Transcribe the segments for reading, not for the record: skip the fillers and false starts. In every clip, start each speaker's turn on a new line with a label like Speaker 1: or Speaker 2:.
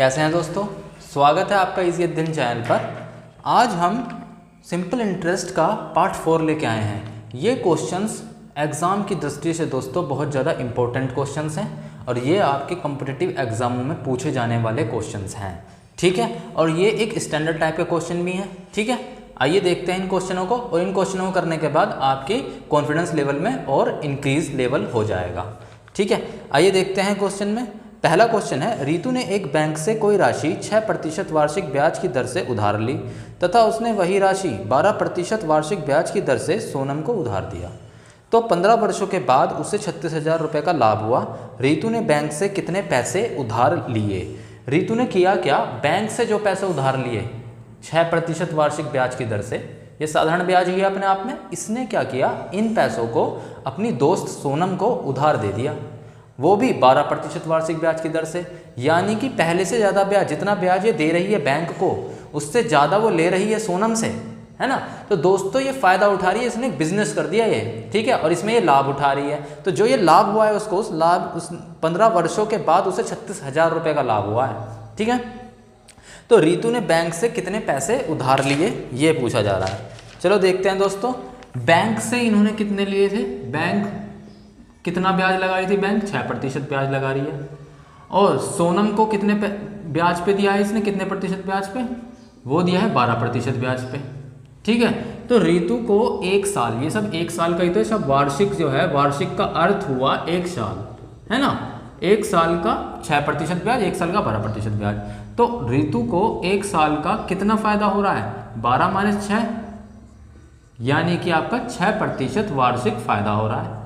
Speaker 1: कैसे हैं दोस्तों, स्वागत है आपका इजी अध्ययन चैनल पर। आज हम सिंपल इंटरेस्ट का पार्ट 4 लेके आए हैं। ये क्वेश्चंस एग्ज़ाम की दृष्टि से दोस्तों बहुत ज़्यादा इंपॉर्टेंट क्वेश्चंस हैं और ये आपके कॉम्पिटिटिव एग्जामों में पूछे जाने वाले क्वेश्चंस हैं, ठीक है। और ये एक स्टैंडर्ड टाइप के क्वेश्चन भी हैं, ठीक है। आइए देखते हैं इन क्वेश्चनों को, और इन क्वेश्चनों को करने के बाद आपकी कॉन्फिडेंस लेवल में और इंक्रीज लेवल हो जाएगा, ठीक है। आइए देखते हैं क्वेश्चन में। पहला क्वेश्चन है, रितु ने एक बैंक से कोई राशि 6% वार्षिक ब्याज की दर से उधार ली तथा उसने वही राशि 12% वार्षिक ब्याज की दर से सोनम को उधार दिया। तो 15 वर्षों के बाद उसे 36,000 रुपये का लाभ हुआ। रितु ने बैंक से कितने पैसे उधार लिए? रितु ने किया क्या? बैंक से जो पैसे उधार लिए 6% वार्षिक ब्याज की दर से, ये साधारण ब्याज ही है अपने आप में। इसने क्या किया, इन पैसों को अपनी दोस्त सोनम को उधार दे दिया, वो भी 12% वार्षिक ब्याज की दर से। यानी कि पहले से ज़्यादा ब्याज, जितना ब्याज ये दे रही है बैंक को उससे ज़्यादा वो ले रही है सोनम से, है ना। तो दोस्तों ये फ़ायदा उठा रही है, इसने बिजनेस कर दिया ये, ठीक है। और इसमें ये लाभ उठा रही है। तो जो ये लाभ हुआ है उसको उस 15 वर्षों के बाद उसे 36,000 रुपये का लाभ हुआ है, ठीक है। तो रितु ने बैंक से कितने पैसे उधार लिए ये पूछा जा रहा है। चलो देखते हैं दोस्तों, बैंक से इन्होंने कितने लिए थे। बैंक कितना ब्याज लगा रही थी? बैंक 6% ब्याज लगा रही है। और सोनम को कितने ब्याज पे दिया है इसने, कितने प्रतिशत ब्याज पे? वो दिया है 12% ब्याज पे, ठीक है। तो रितु को 1 साल, ये सब 1 साल का ही तो सब वार्षिक जो है, वार्षिक का अर्थ हुआ 1 साल, है ना। 1 साल का 6% ब्याज, 1 साल का 12% ब्याज। तो रितु को 1 साल का कितना फायदा हो रहा है? 12 - 6, यानी कि आपका 6% वार्षिक फायदा हो रहा है,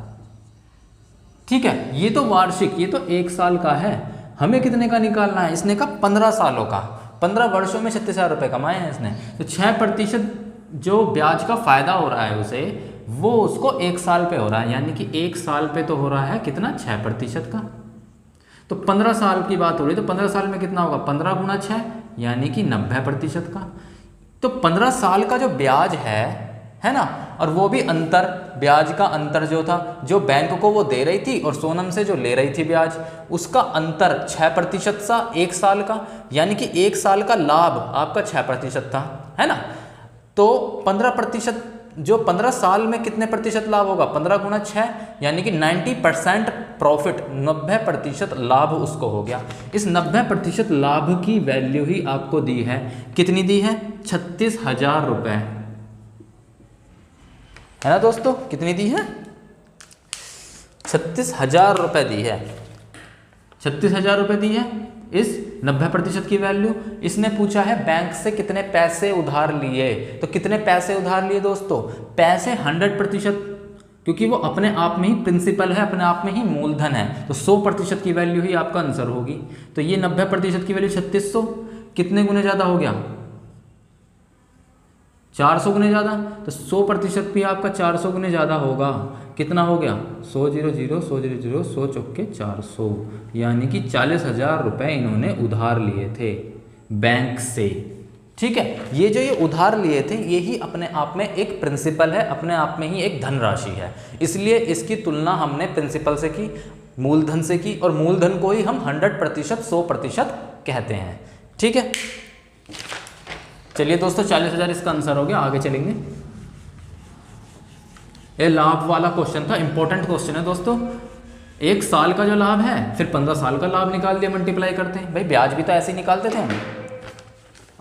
Speaker 1: ठीक है। ये तो वार्षिक, ये तो 1 साल का है। हमें कितने का निकालना है? इसने का 15 सालों का, 15 वर्षों में 36,000 रुपये कमाए हैं इसने। तो 6% जो ब्याज का फायदा हो रहा है उसे, वो उसको 1 साल पे हो रहा है, यानी कि 1 साल पे तो हो रहा है कितना? 6% का। तो 15 साल की बात हो रही है, तो 15 साल में कितना होगा? 15 × 6 यानी कि 90% का। तो 15 साल का जो ब्याज है ना, और वो भी अंतर, ब्याज का अंतर जो था, जो बैंक को वो दे रही थी और सोनम से जो ले रही थी ब्याज, उसका अंतर 6% सा 1 साल का, यानी कि 1 साल का लाभ आपका 6% था, है ना। तो 15%, जो 15 साल में कितने प्रतिशत लाभ होगा? 15 × 6 यानी कि 90% प्रॉफिट, 90% लाभ उसको हो गया। इस 90% लाभ की वैल्यू ही आपको दी है, कितनी दी है? 36,000 रुपये, है ना दोस्तों। कितनी दी है? 36,000 रुपये दी है। 36,000 रुपये दी है इस 90% की वैल्यू। इसने पूछा है बैंक से कितने पैसे उधार लिए। तो कितने पैसे उधार लिए दोस्तों? पैसे 100%, क्योंकि वो अपने आप में ही प्रिंसिपल है, अपने आप में ही मूलधन है। तो 100% की वैल्यू ही आपका आंसर होगी। तो ये 90% की वैल्यू 3600, कितने गुने ज़्यादा हो गया? 400 गुने ज़्यादा। तो 100% भी आपका 400 गुने ज़्यादा होगा। कितना हो गया? 100 0 0 100 0 0 100 चौके 400, यानी कि 40,000 रुपये इन्होंने उधार लिए थे बैंक से, ठीक है। ये जो ये उधार लिए थे, ये ही अपने आप में एक प्रिंसिपल है, अपने आप में ही एक धनराशि है। इसलिए इसकी तुलना हमने प्रिंसिपल से की, मूलधन से की, और मूलधन को ही हम 100%, 100% कहते हैं, ठीक है। चलिए दोस्तों, 40,000 इसका आंसर हो गया। आगे चलेंगे। ये लाभ वाला क्वेश्चन था, इंपॉर्टेंट क्वेश्चन है दोस्तों। 1 साल का जो लाभ है, फिर 15 साल का लाभ निकाल दिया, मल्टीप्लाई करते हैं। भाई ब्याज भी तो ऐसे ही निकालते थे हम।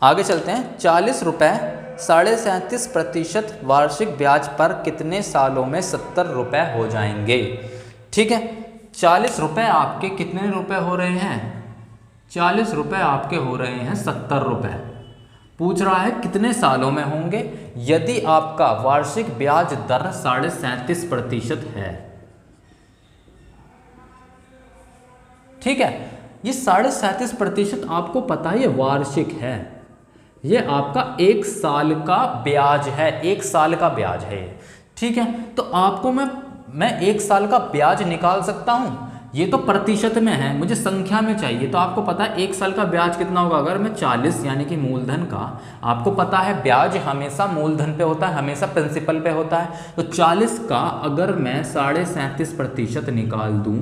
Speaker 1: आगे चलते हैं। 40 रुपये 37.5% वार्षिक ब्याज पर कितने सालों में 70 रुपये हो जाएंगे? ठीक है, 40 रुपये आपके कितने रुपए हो रहे हैं? 40 रुपये आपके हो रहे हैं 70 रुपये। पूछ रहा है कितने सालों में होंगे। यदि आपका वार्षिक ब्याज दर 37.5% है, ठीक है, ये 37.5% आपको पता है ये वार्षिक है, ये आपका 1 साल का ब्याज है, 1 साल का ब्याज है, ठीक है। तो आपको मैं 1 साल का ब्याज निकाल सकता हूं। ये तो प्रतिशत में है, मुझे संख्या में चाहिए। तो आपको पता है 1 साल का ब्याज कितना होगा। अगर मैं 40 यानी कि मूलधन का, आपको पता है ब्याज हमेशा मूलधन पे होता है, हमेशा प्रिंसिपल पे होता है। तो 40 का अगर मैं 37.5% निकाल दूं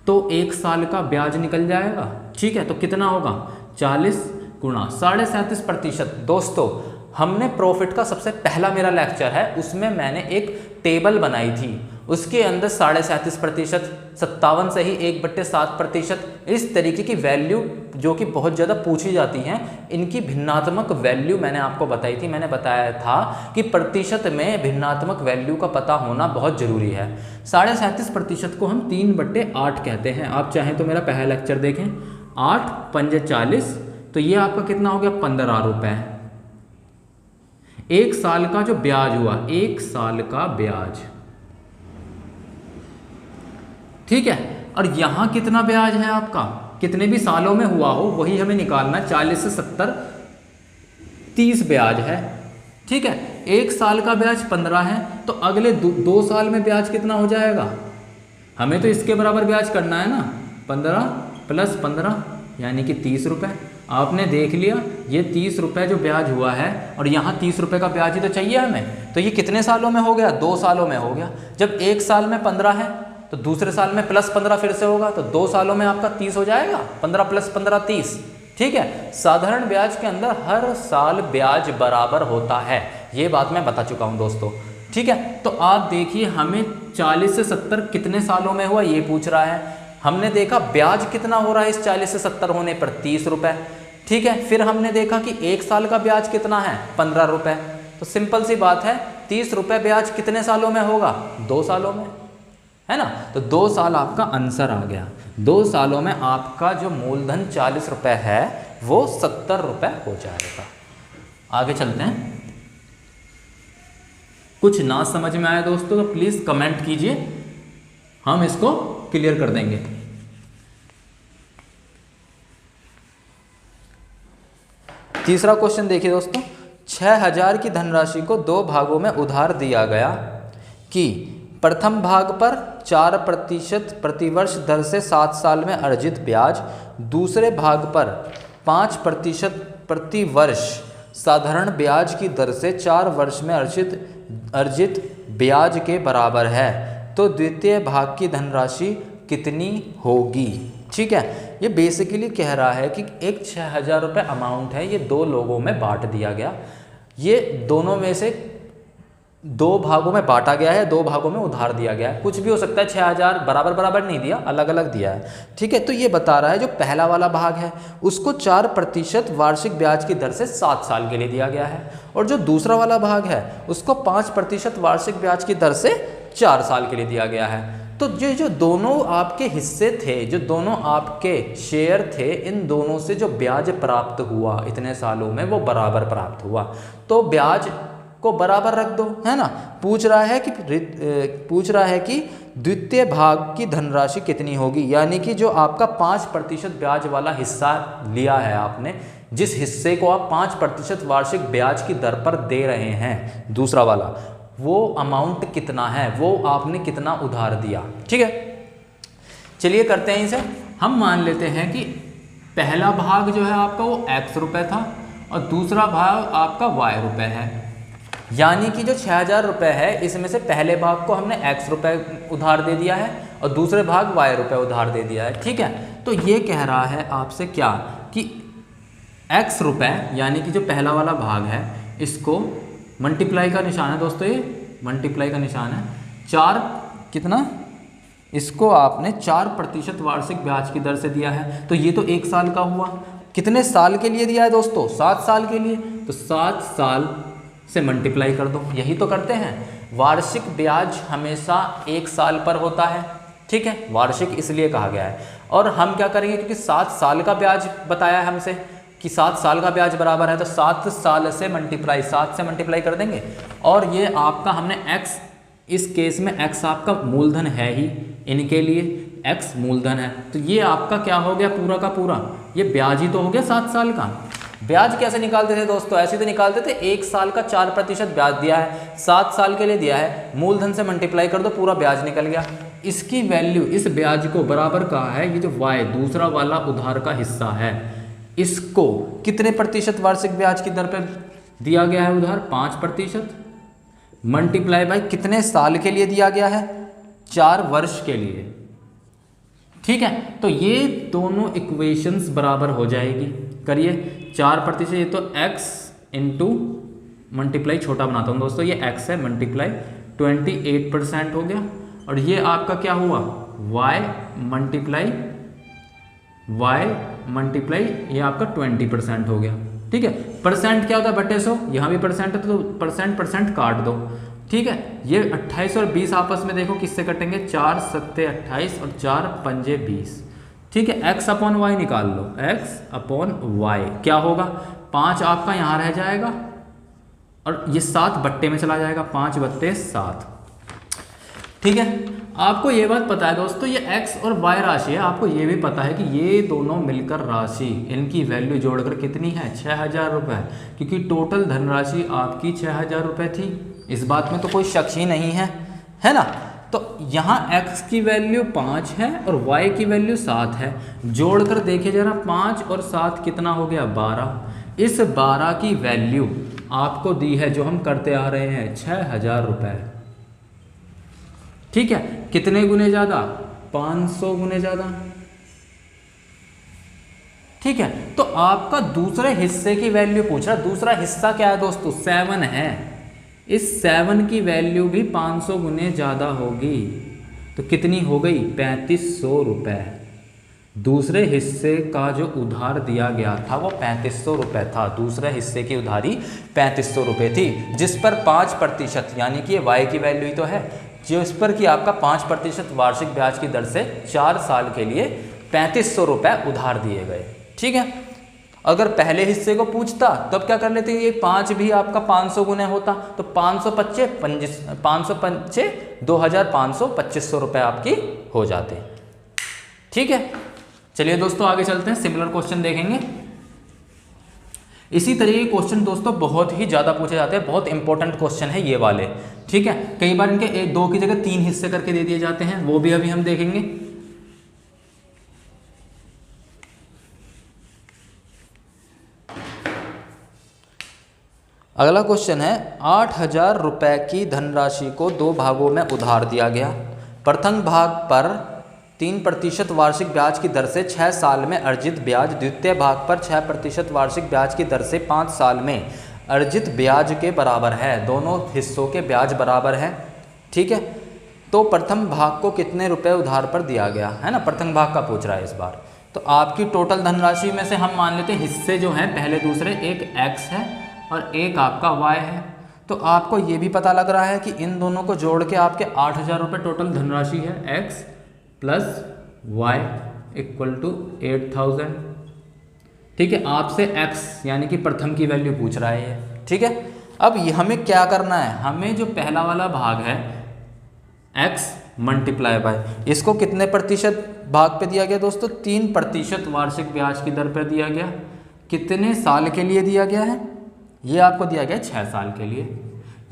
Speaker 1: तो 1 साल का ब्याज निकल जाएगा, ठीक है। तो कितना होगा? 40 गुणा 37%। दोस्तों हमने प्रॉफिट का सबसे पहला मेरा लेक्चर है, उसमें मैंने एक टेबल बनाई थी, उसके अंदर 37%, 57 से ही 1/7%, इस तरीके की वैल्यू जो कि बहुत ज़्यादा पूछी जाती हैं, इनकी भिन्नात्मक वैल्यू मैंने आपको बताई थी। मैंने बताया था कि प्रतिशत में भिन्नात्मक वैल्यू का पता होना बहुत ज़रूरी है। 37% को हम 3/8 कहते हैं। आप चाहें तो मेरा पहला लेक्चर देखें। 8 पंजे 40, तो ये आपका कितना हो गया 15 रुपये। एक साल का जो ब्याज हुआ, 1 साल का ब्याज, ठीक है। और यहां कितना ब्याज है आपका, कितने भी सालों में हुआ हो वही हमें निकालना। 40 से 70 30 ब्याज है, ठीक है। एक साल का ब्याज 15 है, तो अगले 2 साल में ब्याज कितना हो जाएगा, हमें तो इसके बराबर ब्याज करना है ना। 15 + 15 यानी कि 30 रुपये। आपने देख लिया ये 30 रुपये जो ब्याज हुआ है, और यहाँ 30 रुपये का ब्याज ही तो चाहिए हमें, तो ये कितने सालों में हो गया, 2 सालों में हो गया। जब एक साल में 15 है तो दूसरे साल में +15 फिर से होगा, तो 2 सालों में आपका 30 हो जाएगा। 15 + 15 30, ठीक है। साधारण ब्याज के अंदर हर साल ब्याज बराबर होता है, ये बात मैं बता चुका हूँ दोस्तों, ठीक है। तो आप देखिए हमें 40 से 70 कितने सालों में हुआ ये पूछ रहा है। हमने देखा ब्याज कितना हो रहा है इस 40 से 70 होने पर, 30 रुपये, ठीक है। फिर हमने देखा कि एक साल का ब्याज कितना है, 15 रुपये। तो सिंपल सी बात है, 30 रुपये ब्याज कितने सालों में होगा, 2 सालों में, है ना। तो 2 साल आपका आंसर आ गया। 2 सालों में आपका जो मूलधन 40 रुपये है वो 70 रुपये हो जाएगा। आगे चलते हैं। कुछ ना समझ में आया दोस्तों तो प्लीज़ कमेंट कीजिए, हम इसको क्लियर कर देंगे। तीसरा क्वेश्चन देखिए दोस्तों, 6000 की धनराशि को 2 भागों में उधार दिया गया कि प्रथम भाग पर 4% प्रतिवर्ष दर से 7 साल में अर्जित ब्याज, दूसरे भाग पर 5% प्रतिवर्ष साधारण ब्याज की दर से 4 वर्ष में अर्जित ब्याज के बराबर है, तो द्वितीय भाग की धनराशि कितनी होगी। ठीक है, ये बेसिकली कह रहा है कि एक 6000 रुपये अमाउंट है, ये 2 लोगों में बांट दिया गया। ये दोनों में से 2 भागों में बांटा गया है, 2 भागों में उधार दिया गया है। कुछ भी हो सकता है, 6000 बराबर बराबर नहीं दिया, अलग अलग दिया है। ठीक है, तो ये बता रहा है जो पहला वाला भाग है उसको 4% वार्षिक ब्याज की दर से 7 साल के लिए दिया गया है, और जो दूसरा वाला भाग है उसको 5% वार्षिक ब्याज की दर से 4 साल के लिए दिया गया है। तो ये जो दोनों आपके हिस्से थे, जो दोनों आपके शेयर थे, इन दोनों से जो ब्याज प्राप्त हुआ इतने सालों में वो बराबर प्राप्त हुआ, तो ब्याज को बराबर रख दो, है ना। पूछ रहा है कि द्वितीय भाग की धनराशि कितनी होगी, यानी कि जो आपका 5% ब्याज वाला हिस्सा लिया है आपने, जिस हिस्से को आप 5% वार्षिक ब्याज की दर पर दे रहे हैं, दूसरा वाला, वो अमाउंट कितना है, वो आपने कितना उधार दिया। ठीक है, चलिए करते हैं इसे। हम मान लेते हैं कि पहला भाग जो है आपका वो x रुपये था और दूसरा भाग आपका y रुपये है, यानी कि जो 6000 रुपये है इसमें से पहले भाग को हमने x रुपये उधार दे दिया है और दूसरे भाग y रुपये उधार दे दिया है। ठीक है, तो ये कह रहा है आपसे क्या कि x रुपये यानी कि जो पहला वाला भाग है इसको मल्टीप्लाई का निशान है दोस्तों, ये मल्टीप्लाई का निशान है, 4 कितना, इसको आपने 4% वार्षिक ब्याज की दर से दिया है, तो ये तो 1 साल का हुआ। कितने साल के लिए दिया है दोस्तों, 7 साल के लिए, तो 7 साल से मल्टीप्लाई कर दो, यही तो करते हैं। वार्षिक ब्याज हमेशा 1 साल पर होता है, ठीक है, वार्षिक इसलिए कहा गया है। और हम क्या करेंगे, क्योंकि 7 साल का ब्याज बताया है हमसे कि 7 साल का ब्याज बराबर है, तो 7 साल से मल्टीप्लाई, 7 से मल्टीप्लाई कर देंगे। और ये आपका हमने x, इस केस में x आपका मूलधन है ही, इनके लिए x मूलधन है, तो ये आपका क्या हो गया, पूरा का पूरा ये ब्याज ही तो हो गया 7 साल का। ब्याज कैसे निकालते थे दोस्तों, ऐसे तो निकालते थे, 1 साल का 4% ब्याज दिया है, 7 साल के लिए दिया है, मूलधन से मल्टीप्लाई कर दो, पूरा ब्याज निकल गया। इसकी वैल्यू, इस ब्याज को बराबर कहा है ये जो y दूसरा वाला उधार का हिस्सा है, इसको कितने प्रतिशत वार्षिक ब्याज की दर पर दिया गया है उधार, 5%, मल्टीप्लाई बाय कितने साल के लिए दिया गया है, 4 वर्ष के लिए। ठीक है, तो ये दोनों इक्वेशंस बराबर हो जाएगी। करिए 4%, ये तो x इंटू मल्टीप्लाई छोटा बनाता हूँ दोस्तों, ये x है मल्टीप्लाई 28% हो गया। और ये आपका क्या हुआ y मल्टीप्लाई ये आपका 20% हो गया। ठीक है, परसेंट क्या होता है बटे 100, यहाँ भी परसेंट है तो परसेंट काट दो। ठीक है, ये 28 और 20 आपस में देखो किससे कटेंगे, 4 सत्ते 28 और 4 पंजे 20। ठीक है, x अपॉन वाई निकाल लो, x अपॉन वाई क्या होगा, 5 आपका यहाँ रह जाएगा और ये 7 बट्टे में चला जाएगा, 5 बट्टे 7। ठीक है, आपको ये बात पता है दोस्तों, ये x और y राशि है, आपको ये भी पता है कि ये दोनों मिलकर राशि, इनकी वैल्यू जोड़कर कितनी है 6000 रुपये, क्योंकि टोटल धनराशि आपकी 6000 रुपये थी। इस बात में तो कोई शक ही नहीं है ना। तो यहाँ x की वैल्यू 5 है और y की वैल्यू 7 है, जोड़कर देखिए जरा 5 और 7 कितना हो गया 12। इस 12 की वैल्यू आपको दी है जो हम करते आ रहे हैं 6000 रुपये। ठीक है, कितने गुने ज़्यादा, 500 गुने ज़्यादा। ठीक है, तो आपका दूसरे हिस्से की वैल्यू पूछ रहा, दूसरा हिस्सा क्या है दोस्तों 7 है, इस 7 की वैल्यू भी 500 गुने ज़्यादा होगी, तो कितनी हो गई 3500 रुपये। दूसरे हिस्से का जो उधार दिया गया था वो 3500 रुपये था, दूसरे हिस्से की उधारी 3500 रुपये थी, जिस पर 5% यानी कि ये y की वैल्यू ही तो है, जो इस पर कि आपका 5% वार्षिक ब्याज की दर से 4 साल के लिए 3500 रुपये उधार दिए गए। ठीक है, अगर पहले हिस्से को पूछता तब क्या कर लेते, ये 5 भी आपका 500 गुने होता, तो 500 पंचे 2500 2500 रुपये आपकी हो जाते। ठीक है, चलिए दोस्तों आगे चलते हैं, सिमिलर क्वेश्चन देखेंगे। इसी तरीके के क्वेश्चन दोस्तों बहुत ही ज़्यादा पूछे जाते हैं, बहुत इंपॉर्टेंट क्वेश्चन है ये वाले। ठीक है, कई बार इनके 2 की जगह 3 हिस्से करके दे दिए जाते हैं, वो भी अभी हम देखेंगे। अगला क्वेश्चन है 8000 रुपये की धनराशि को 2 भागों में उधार दिया गया। प्रथम भाग पर 3% वार्षिक ब्याज की दर से 6 साल में अर्जित ब्याज, द्वितीय भाग पर 6% वार्षिक ब्याज की दर से 5 साल में अर्जित ब्याज के बराबर है। दोनों हिस्सों के ब्याज बराबर है। ठीक है, तो प्रथम भाग को कितने रुपए उधार पर दिया गया है ना, प्रथम भाग का पूछ रहा है इस बार। तो आपकी टोटल धनराशि में से हम मान लेते हैं हिस्से जो हैं पहले दूसरे, एक x है और एक आपका y है। तो आपको ये भी पता लग रहा है कि इन दोनों को जोड़ के आपके 8000 रुपये टोटल धनराशि है, x plus y equal to 8000। ठीक है, आपसे x यानी कि प्रथम की वैल्यू पूछ रहा है ये। ठीक है, अब ये हमें क्या करना है, हमें जो पहला वाला भाग है x मल्टीप्लाई बाय, इसको कितने प्रतिशत भाग पे दिया गया दोस्तों, 3% वार्षिक ब्याज की दर पर दिया गया। कितने साल के लिए दिया गया है, ये आपको दिया गया 6 साल के लिए।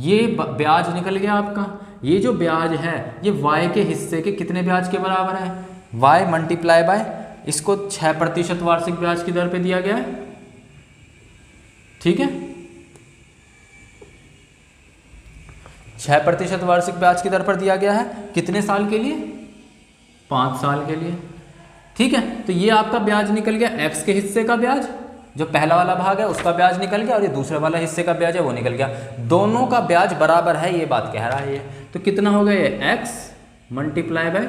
Speaker 1: ये ब्याज निकल गया आपका, ये जो ब्याज है ये y के हिस्से के कितने ब्याज के बराबर है, y मल्टीप्लाई बाय, इसको 6% वार्षिक ब्याज की दर पे दिया गया है। ठीक है, 6% वार्षिक ब्याज की दर पर दिया गया है, कितने साल के लिए, 5 साल के लिए। ठीक है, तो ये आपका ब्याज निकल गया, x के हिस्से का ब्याज, जो पहला वाला भाग है उसका ब्याज निकल गया, और ये दूसरे वाला हिस्से का ब्याज है वो निकल गया। दोनों का ब्याज बराबर है, ये बात कह रहा है ये। तो कितना हो गया ये, x multiply by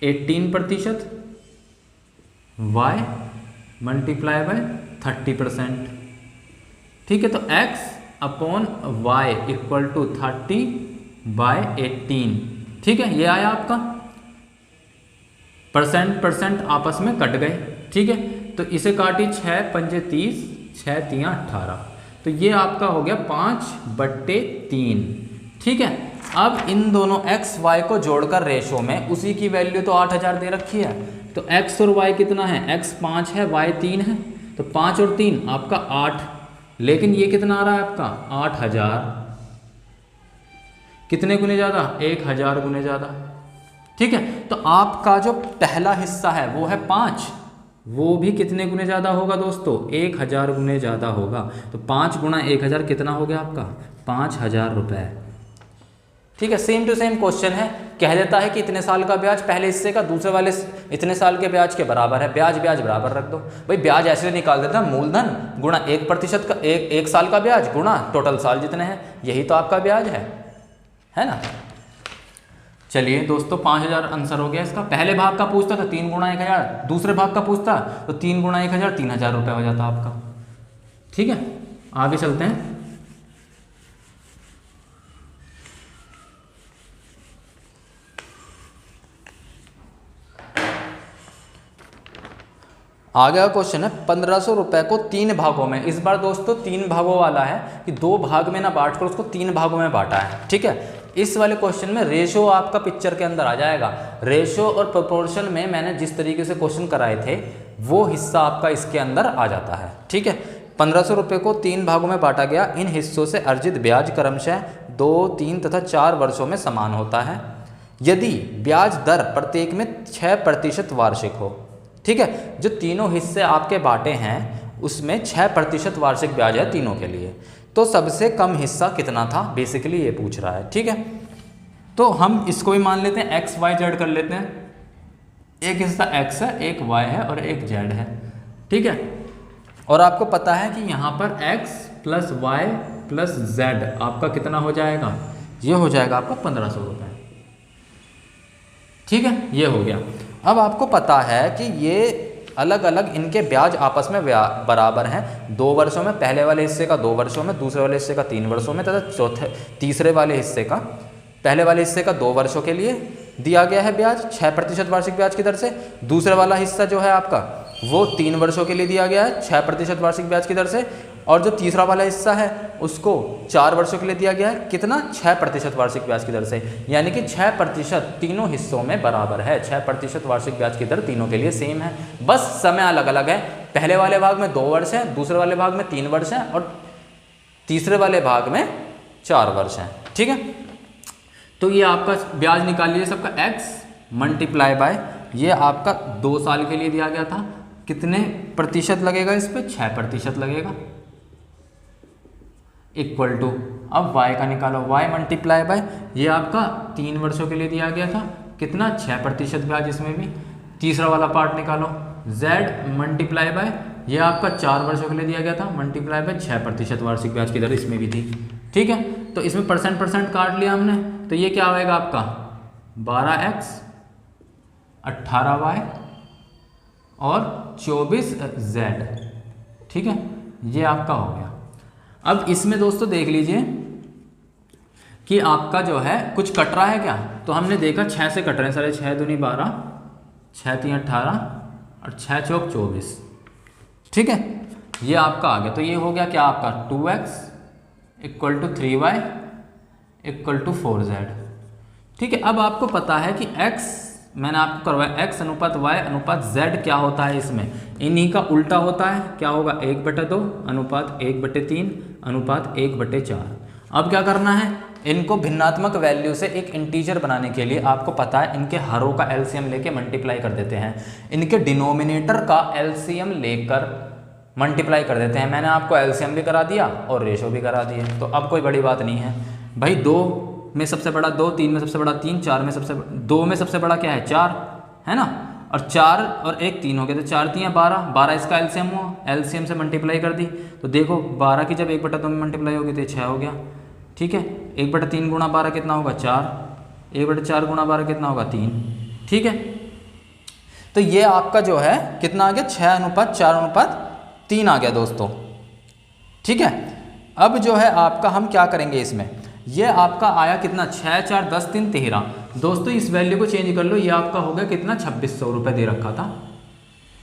Speaker 1: 18%, y multiply by 30%। ठीक है, तो x upon y equal to 30/18। ठीक है, ये आया आपका, परसेंट आपस में कट गए। ठीक है, तो इसे काटी 6 पंजे 30, 6 तियाँ 18, तो ये आपका हो गया 5/3। ठीक है, अब इन दोनों x y को जोड़कर रेशो में उसी की वैल्यू तो 8000 दे रखी है, तो x और y कितना है, x 5 है y 3 है, तो 5 और 3 आपका 8, लेकिन ये कितना आ रहा है आपका 8000, कितने गुने ज़्यादा, 1000 गुने ज़्यादा। ठीक है, तो आपका जो पहला हिस्सा है वो है 5, वो भी कितने गुने ज़्यादा होगा दोस्तों, 1000 गुने ज़्यादा होगा। तो 5 गुणा 1000 कितना हो गया आपका, 5000 रुपये। ठीक है, सेम टू सेम क्वेश्चन है, कह देता है कि इतने साल का ब्याज पहले हिस्से का दूसरे वाले इतने साल के ब्याज के बराबर है, ब्याज ब्याज बराबर रख दो। भाई ब्याज ऐसे निकाल देता है, मूलधन गुणा 1% का एक साल का ब्याज गुणा टोटल साल जितने हैं, यही तो आपका ब्याज है ना। चलिए दोस्तों 5000 आंसर हो गया इसका। पहले भाग का पूछता तो 3 गुणा 1000, दूसरे भाग का पूछता तो 3 गुणा 1000 3000 रुपये हो जाता आपका। ठीक है, आगे चलते हैं। आगे का क्वेश्चन है 1500 रुपये को 3 भागों में, इस बार दोस्तों 3 भागों वाला है कि 2 भाग में ना बांट कर उसको 3 भागों में बांटा है। ठीक है, इस वाले क्वेश्चन में रेशो आपका पिक्चर के अंदर आ जाएगा। रेशो और प्रोपोर्शन में मैंने जिस तरीके से क्वेश्चन कराए थे वो हिस्सा आपका इसके अंदर आ जाता है। ठीक है, 1500 रुपये को 3 भागों में बांटा गया। इन हिस्सों से अर्जित ब्याज क्रमशः 2, 3 तथा 4 वर्षों में समान होता है यदि ब्याज दर प्रत्येक में 6% वार्षिक हो। ठीक है, जो तीनों हिस्से आपके बांटे हैं उसमें 6% वार्षिक ब्याज है तीनों के लिए। तो सबसे कम हिस्सा कितना था, बेसिकली ये पूछ रहा है। ठीक है, तो हम इसको भी मान लेते हैं x, y, z कर लेते हैं। एक हिस्सा x है, एक y है और एक z है। ठीक है, और आपको पता है कि यहाँ पर x plus y plus z आपका कितना हो जाएगा, ये हो जाएगा आपका 1500 रुपये। ठीक है, ये हो गया। अब आपको पता है कि ये अलग अलग इनके ब्याज आपस में बराबर हैं। 2 वर्षों में, पहले वाले हिस्से का 2 वर्षों में, दूसरे वाले हिस्से का 3 वर्षों में तथा तीसरे वाले हिस्से का, पहले वाले हिस्से का 2 वर्षों के लिए दिया गया है ब्याज 6% वार्षिक ब्याज की दर से। दूसरे वाला हिस्सा जो है आपका वो 3 वर्षों के लिए दिया गया है 6% वार्षिक ब्याज की दर से। और जो तीसरा वाला हिस्सा है उसको 4 वर्षों के लिए दिया गया है कितना, 6% वार्षिक ब्याज की दर से। यानी कि 6% तीनों हिस्सों में बराबर है। 6% वार्षिक ब्याज की दर तीनों के लिए सेम है, बस समय अलग अलग है। पहले वाले भाग में 2 वर्ष है, दूसरे वाले भाग में 3 वर्ष है और तीसरे वाले भाग में 4 वर्ष है। ठीक है, तो ये आपका ब्याज निकाल लीजिए सबका x मल्टीप्लाई बाय, ये आपका 2 साल के लिए दिया गया था। कितने प्रतिशत लगेगा इस पर, 6% लगेगा, इक्वल टू, अब y का निकालो, y मल्टीप्लाई बाय, ये आपका 3 वर्षों के लिए दिया गया था, कितना 6% ब्याज इसमें भी। तीसरा वाला पार्ट निकालो, z मल्टीप्लाई बाय, ये आपका 4 वर्षों के लिए दिया गया था, मल्टीप्लाई बाय 6% वार्षिक ब्याज की दर इसमें भी थी। ठीक है, तो इसमें परसेंट काट लिया हमने, तो ये क्या आएगा आपका 12x 18y और 24z। ठीक है, ये आपका हो गया। अब इसमें दोस्तों देख लीजिए कि आपका जो है कुछ कट रहा है क्या, तो हमने देखा 6 से कट रहे हैं सारे, 6 दूनी 12, 6 3 18 और 6 चौक 24। ठीक है, ये आपका आ गया। तो ये हो गया क्या आपका 2x equal to 3y equal to 4z। ठीक है, अब आपको पता है कि x मैंने आपको करवाया, x अनुपात y अनुपात z क्या होता है, इसमें इन्हीं का उल्टा होता है। क्या होगा 1/2 अनुपात 1/3 अनुपात 1/4। अब क्या करना है, इनको भिन्नात्मक वैल्यू से एक इंटीजर बनाने के लिए आपको पता है इनके हरों का एलसीएम लेके मल्टीप्लाई कर देते हैं, इनके डिनोमिनेटर का एलसीएम लेकर मल्टीप्लाई कर देते हैं। मैंने आपको एलसीएम भी करा दिया और रेशो भी करा दिए, तो अब कोई बड़ी बात नहीं है भाई। 2 में सबसे बड़ा 2, 3 में सबसे बड़ा 3, 4 में सबसे 2 में सबसे बड़ा क्या है 4 है ना, और 4 और 1 3 हो गए, तो 4 3 12, 12 इसका एलसीएम हुआ, एलसीएम से मल्टीप्लाई कर दी तो देखो 12 की जब 1/2 में मल्टीप्लाई होगी तो ये 6 हो गया। ठीक है, 1/3 गुणा 12 कितना होगा 4, 1/4 गुणा 12 कितना होगा 3। ठीक है, तो ये आपका जो है कितना आ गया 6:4:3 आ गया दोस्तों। ठीक है, अब जो है आपका हम क्या करेंगे इसमें, ये आपका आया कितना 6 4 10 3 13। दोस्तों इस वैल्यू को चेंज कर लो, ये आपका हो गया कितना 2600 रुपये दे रखा था।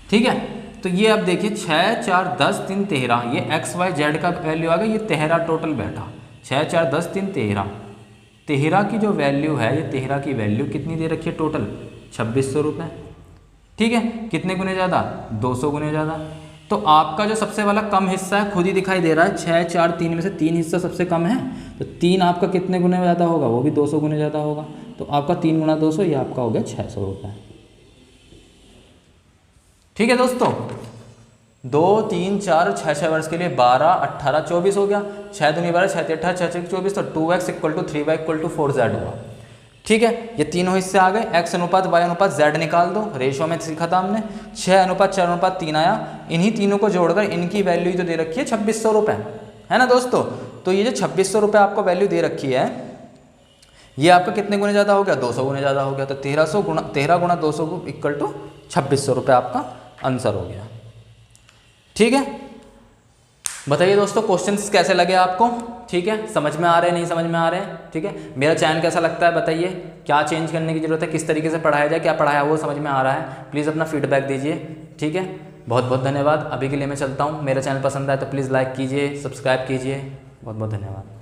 Speaker 1: ठीक है, तो ये अब देखिए 6 4 10 3 13, ये x y z का वैल्यू आ गया, ये 13 टोटल बैठा। 6 4 10 3 13, 13 की जो वैल्यू है, ये 13 की वैल्यू कितनी दे रखी है टोटल 2600 रुपये। ठीक है, कितने गुने ज़्यादा 200 गुने ज़्यादा। तो आपका जो सबसे वाला कम हिस्सा है खुद ही दिखाई दे रहा है, 6 4 3 में से 3 हिस्सा सबसे कम है, तो 3 आपका कितने गुने ज़्यादा होगा, वो भी 200 गुने ज़्यादा होगा। तो आपका 3 गुणा 200, ये आपका हो गया 600 रुपये। ठीक है दोस्तों, 2 3 4 6 वर्ष के लिए 12 18 24 हो गया, 6 दूनी 12 6 3 18 6 6 24, तो 2x equal to 3y equal to 4z हुआ। ठीक है, ये तीनों हिस्से आ गए, x अनुपात y अनुपात z निकाल दो, रेशो में सीखा था हमने, 6 अनुपात 4 अनुपात 3 आया। इन्हीं तीनों को जोड़कर इनकी वैल्यू तो दे रखी है 2600 रुपये, है ना दोस्तों। तो ये जो 2600 रुपये आपको वैल्यू दे रखी है, ये आपका कितने गुने ज़्यादा हो गया, 200 गुने ज़्यादा हो गया। तो 13 गुणा 200 इक्वल टू 2600 रुपये आपका आंसर हो गया। ठीक है, बताइए दोस्तों क्वेश्चंस कैसे लगे आपको, ठीक है, समझ में आ रहे हैं नहीं समझ में आ रहे हैं, ठीक है। मेरा चैनल कैसा लगता है बताइए, क्या चेंज करने की जरूरत है, किस तरीके से पढ़ाया जाए, क्या पढ़ाया वो समझ में आ रहा है, प्लीज़ अपना फीडबैक दीजिए। ठीक है, बहुत बहुत धन्यवाद। अभी के लिए मैं चलता हूँ, मेरा चैनल पसंद आए तो प्लीज़ लाइक कीजिए, सब्सक्राइब कीजिए। बहुत बहुत धन्यवाद।